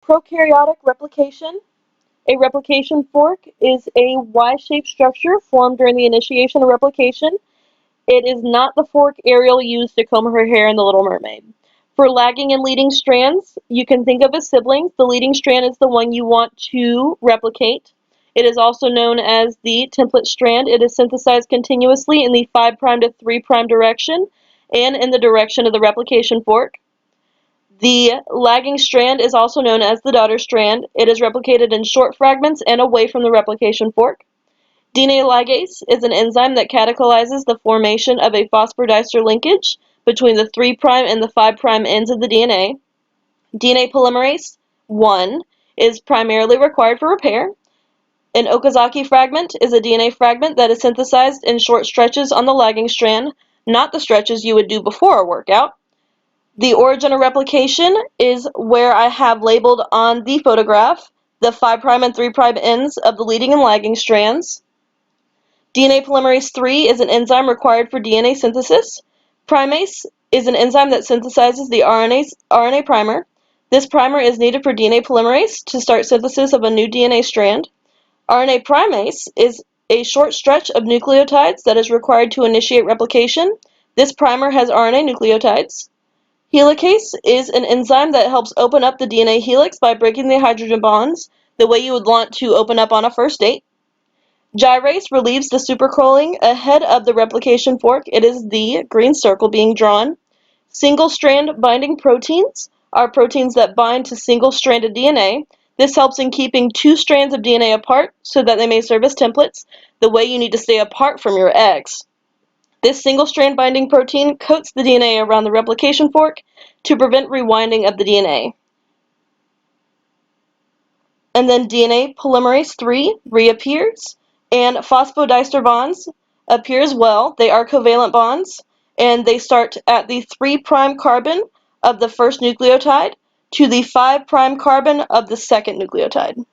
Prokaryotic replication. A replication fork is a Y-shaped structure formed during the initiation of replication. It is not the fork Ariel used to comb her hair in The Little Mermaid. For lagging and leading strands, you can think of as siblings. The leading strand is the one you want to replicate. It is also known as the template strand. It is synthesized continuously in the 5' to 3' direction and in the direction of the replication fork. The lagging strand is also known as the daughter strand. It is replicated in short fragments and away from the replication fork. DNA ligase is an enzyme that catalyzes the formation of a phosphodiester linkage between the 3' and the 5' ends of the DNA. DNA polymerase 1 is primarily required for repair. An Okazaki fragment is a DNA fragment that is synthesized in short stretches on the lagging strand, not the stretches you would do before a workout. The origin of replication is where I have labeled on the photograph the 5' and 3' ends of the leading and lagging strands. DNA polymerase 3 is an enzyme required for DNA synthesis. Primase is an enzyme that synthesizes the RNA primer. This primer is needed for DNA polymerase to start synthesis of a new DNA strand. RNA primase is a short stretch of nucleotides that is required to initiate replication. This primer has RNA nucleotides. Helicase is an enzyme that helps open up the DNA helix by breaking the hydrogen bonds, the way you would want to open up on a first date. Gyrase relieves the supercoiling ahead of the replication fork. It is the green circle being drawn. Single-strand binding proteins are proteins that bind to single-stranded DNA. This helps in keeping two strands of DNA apart so that they may serve as templates, the way you need to stay apart from your eggs. This single-strand binding protein coats the DNA around the replication fork to prevent rewinding of the DNA. And then DNA polymerase 3 reappears, and phosphodiester bonds appear as well. They are covalent bonds, and they start at the 3' carbon of the first nucleotide to the 5' carbon of the second nucleotide.